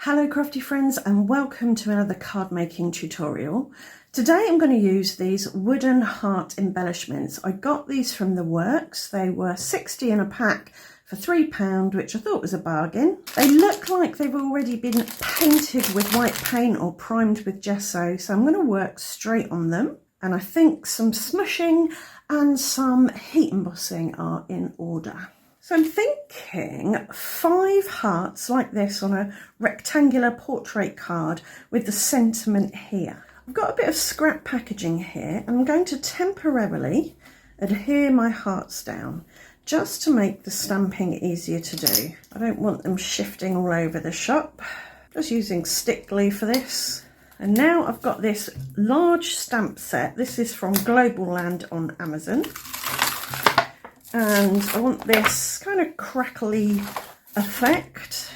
Hello crafty friends and welcome to another card making tutorial. Today I'm going to use these wooden heart embellishments. I got these from the works. They were 60 in a pack for £3, which I thought was a bargain. They look like they've already been painted with white paint or primed with gesso, so I'm going to work straight on them. And I think some smushing and some heat embossing are in order. So I'm thinking 5 hearts like this on a rectangular portrait card with the sentiment here. I've got a bit of scrap packaging here and I'm going to temporarily adhere my hearts down just to make the stamping easier to do. I don't want them shifting all over the shop. Just using stick glue for this. And now I've got this large stamp set. This is from Global Land on Amazon. And I want this kind of crackly effect.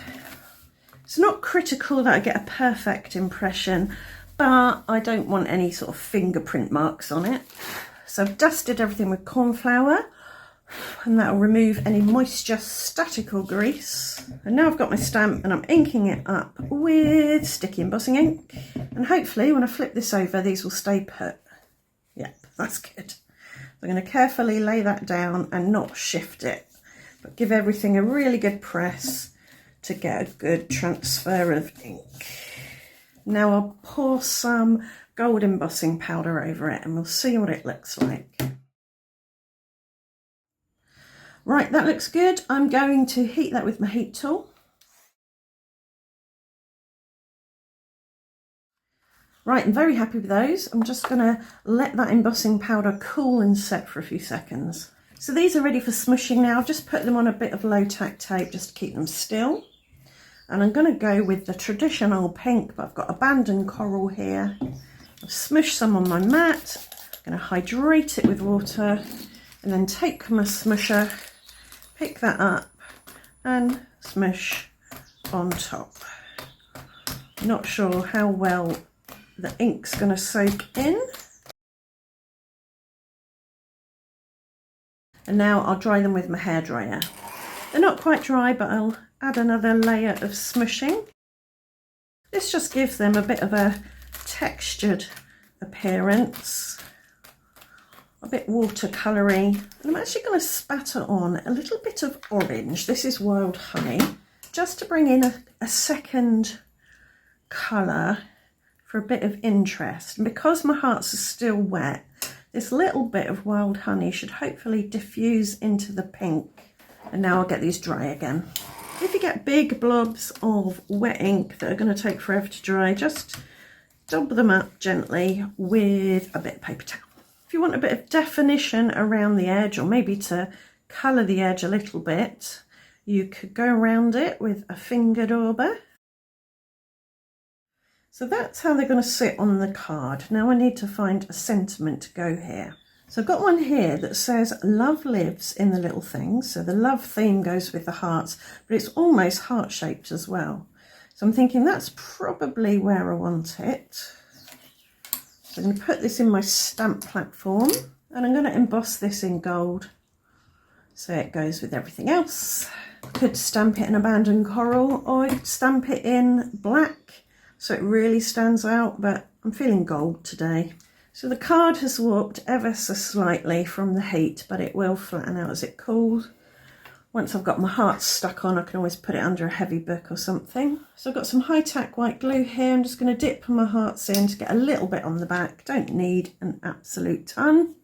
It's not critical that I get a perfect impression, but I don't want any sort of fingerprint marks on it. So I've dusted everything with corn flour and that'll remove any moisture, static or grease. And now I've got my stamp and I'm inking it up with sticky embossing ink. And hopefully when I flip this over, these will stay put. Yep, that's good. I'm going to carefully lay that down and not shift it, but give everything a really good press to get a good transfer of ink. Now I'll pour some gold embossing powder over it and we'll see what it looks like. Right, that looks good. I'm going to heat that with my heat tool. Right, I'm very happy with those. I'm just going to let that embossing powder cool and set for a few seconds. So these are ready for smushing now. I've just put them on a bit of low tack tape just to keep them still. And I'm going to go with the traditional pink, but I've got abandoned coral here. I've smushed some on my mat. I'm going to hydrate it with water and then take my smusher, pick that up and smush on top. Not sure how well the ink's going to soak in. And now I'll dry them with my hairdryer. They're not quite dry, but I'll add another layer of smushing. This just gives them a bit of a textured appearance, a bit watercolory. And I'm actually going to spatter on a little bit of orange. This is wild honey, just to bring in a second colour for a bit of interest. And because my hearts are still wet, this little bit of wild honey should hopefully diffuse into the pink. And now I'll get these dry again. If you get big blobs of wet ink that are going to take forever to dry, just dab them up gently with a bit of paper towel. If you want a bit of definition around the edge, or maybe to colour the edge a little bit, you could go around it with a finger dauber. So that's how they're going to sit on the card. Now I need to find a sentiment to go here. So I've got one here that says love lives in the little things. So the love theme goes with the hearts, but it's almost heart shaped as well. So I'm thinking that's probably where I want it. So I'm going to put this in my stamp platform and I'm going to emboss this in gold so it goes with everything else. I could stamp it in abandoned coral or I could stamp it in black so it really stands out, but I'm feeling gold today. So the card has warped ever so slightly from the heat, but it will flatten out as it cools. Once I've got my heart stuck on, I can always put it under a heavy book or something. So I've got some high tack white glue here. I'm just going to dip my hearts in to get a little bit on the back. Don't need an absolute ton.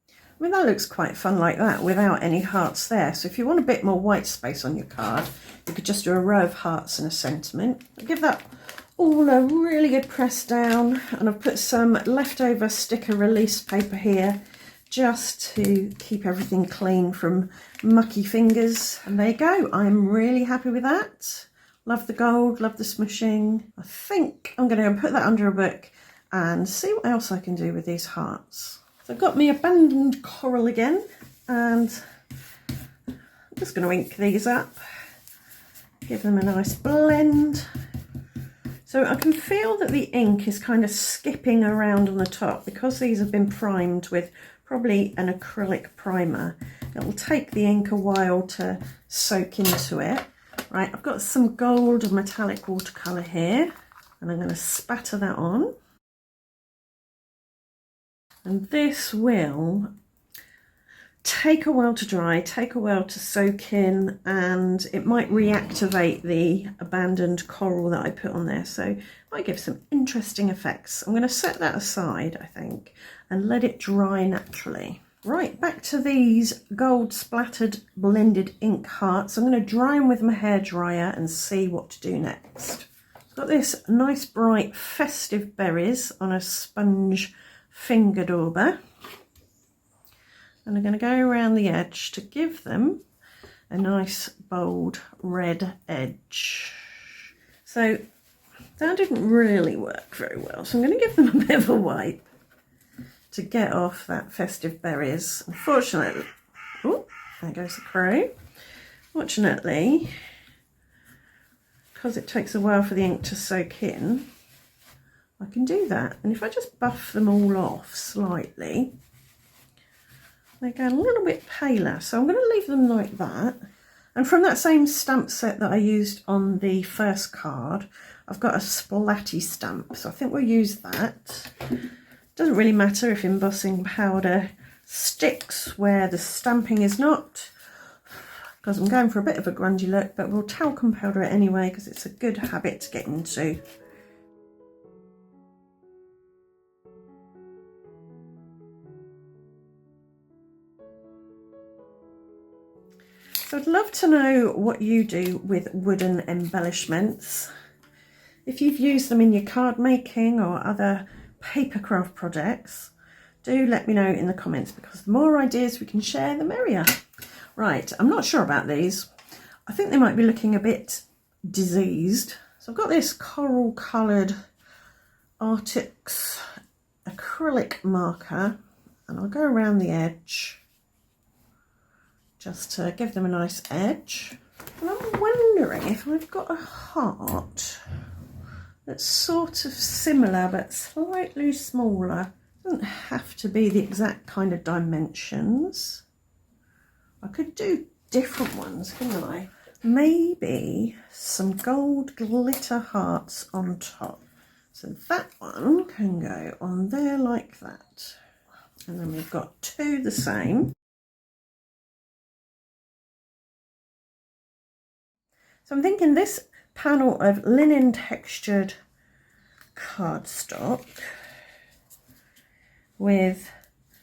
I mean, that looks quite fun like that without any hearts there. So if you want a bit more white space on your card, you could just do a row of hearts and a sentiment. I'll give that all a really good press down, and I've put some leftover sticker release paper here just to keep everything clean from mucky fingers. And there you go. I'm really happy with that. Love the gold, love the smushing. I think I'm going to put that under a book and see what else I can do with these hearts. So I've got my abandoned coral again, and I'm just going to ink these up, give them a nice blend. So I can feel that the ink is kind of skipping around on the top because these have been primed with probably an acrylic primer. It will take the ink a while to soak into it. Right, I've got some gold metallic watercolour here, and I'm going to spatter that on. And this will take a while to dry, take a while to soak in, and it might reactivate the abandoned coral that I put on there, so it might give some interesting effects. I'm going to set that aside, I think, and let it dry naturally. Right, back to these gold splattered blended ink hearts. I'm going to dry them with my hairdryer and see what to do next. I've got this nice bright festive berries on a sponge finger dauber. And I'm going to go around the edge to give them a nice bold red edge. So that didn't really work very well, so I'm going to give them a bit of a wipe to get off that festive berries. Unfortunately, oh, there goes the crow. Fortunately, because it takes a while for the ink to soak in, I can do that. And if I just buff them all off slightly, they go a little bit paler, so I'm going to leave them like that. And from that same stamp set that I used on the first card, I've got a splatty stamp, so I think we'll use that. Doesn't really matter if embossing powder sticks where the stamping is not, because I'm going for a bit of a grungy look, but we'll talcum powder it anyway because it's a good habit to get into. So I'd love to know what you do with wooden embellishments. If you've used them in your card making or other papercraft projects, do let me know in the comments, because the more ideas we can share, the merrier. Right, I'm not sure about these. I think they might be looking a bit diseased. So I've got this coral coloured Arctic's acrylic marker, and I'll go around the edge just to give them a nice edge. And I'm wondering if I've got a heart that's sort of similar but slightly smaller. Doesn't have to be the exact kind of dimensions. I could do different ones, couldn't I? Maybe some gold glitter hearts on top. So that one can go on there like that. And then we've got two the same. So I'm thinking this panel of linen textured cardstock with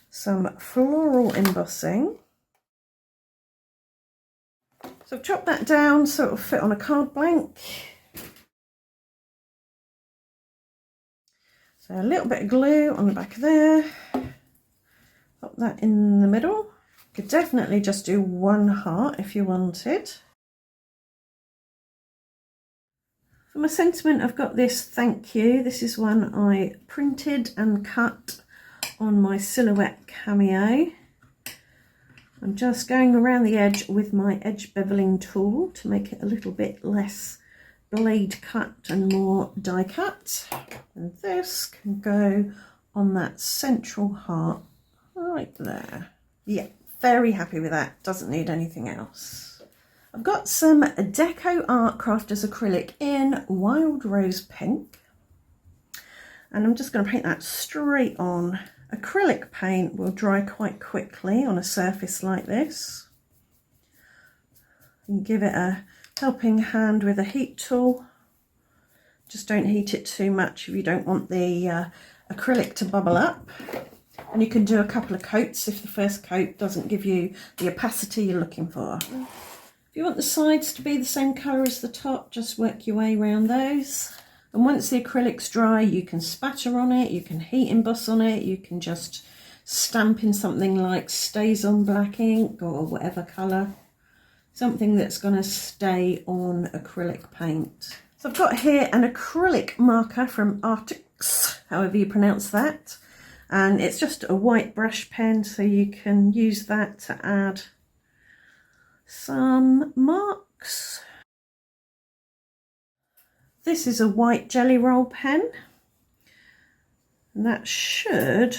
some floral embossing. So I've chopped that down so it'll fit on a card blank. So a little bit of glue on the back of there. Pop that in the middle. Could definitely just do one heart if you wanted. For my sentiment, I've got this thank you. This is one I printed and cut on my silhouette cameo. I'm just going around the edge with my edge beveling tool to make it a little bit less blade cut and more die cut. And this can go on that central heart right there. Yeah, very happy with that. Doesn't need anything else. I've got some Deco Art Crafters acrylic in Wild Rose Pink, and I'm just going to paint that straight on. Acrylic paint will dry quite quickly on a surface like this. And give it a helping hand with a heat tool. Just don't heat it too much if you don't want the acrylic to bubble up. And you can do a couple of coats if the first coat doesn't give you the opacity you're looking for. If you want the sides to be the same colour as the top, just work your way around those. And once the acrylic's dry, you can spatter on it, you can heat emboss on it, you can just stamp in something like Stays On Black ink or whatever colour. Something that's going to stay on acrylic paint. So I've got here an acrylic marker from Arctic's, however you pronounce that. And it's just a white brush pen, so you can use that to add some marks. This is a white jelly roll pen, and that should,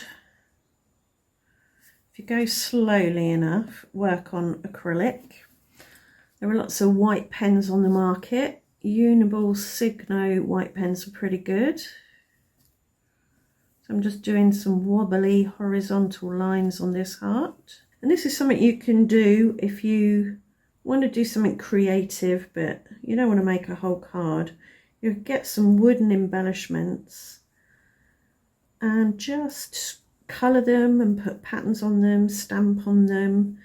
if if you go slowly enough, work on acrylic. There are lots of white pens on the market. Uniball Signo white pens are pretty good. So I'm just doing some wobbly horizontal lines on this heart. And this is something you can do if you want to do something creative, but you don't want to make a whole card. You get some wooden embellishments and just colour them and put patterns on them, stamp on them,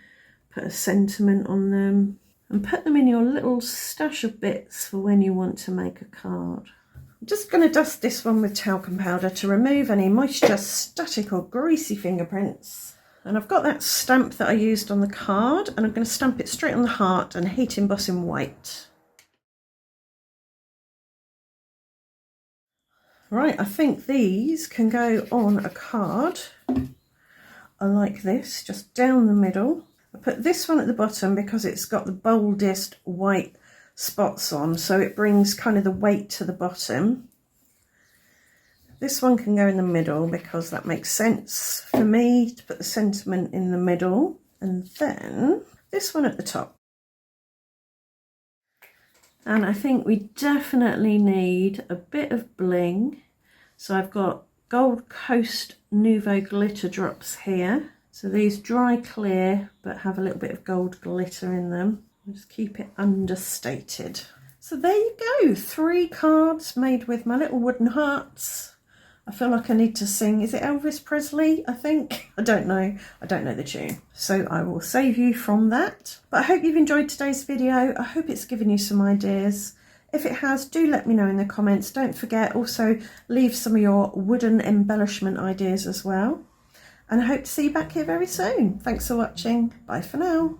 put a sentiment on them, and put them in your little stash of bits for when you want to make a card. I'm just going to dust this one with talcum powder to remove any moisture, static or greasy fingerprints. And I've got that stamp that I used on the card, and I'm going to stamp it straight on the heart and heat emboss in white. Right, I think these can go on a card. I like this, just down the middle. I put this one at the bottom because it's got the boldest white spots on, so it brings kind of the weight to the bottom. This one can go in the middle because that makes sense for me to put the sentiment in the middle, and then this one at the top. And I think we definitely need a bit of bling. So I've got Gold Coast Nouveau glitter drops here. So these dry clear but have a little bit of gold glitter in them. Just keep it understated. So there you go, 3 cards made with my little wooden hearts. I feel like I need to sing, is it Elvis Presley, I think? I don't know the tune. So I will save you from that. But I hope you've enjoyed today's video. I hope it's given you some ideas. If it has, do let me know in the comments. Don't forget, also leave some of your wooden embellishment ideas as well. And I hope to see you back here very soon. Thanks for watching. Bye for now.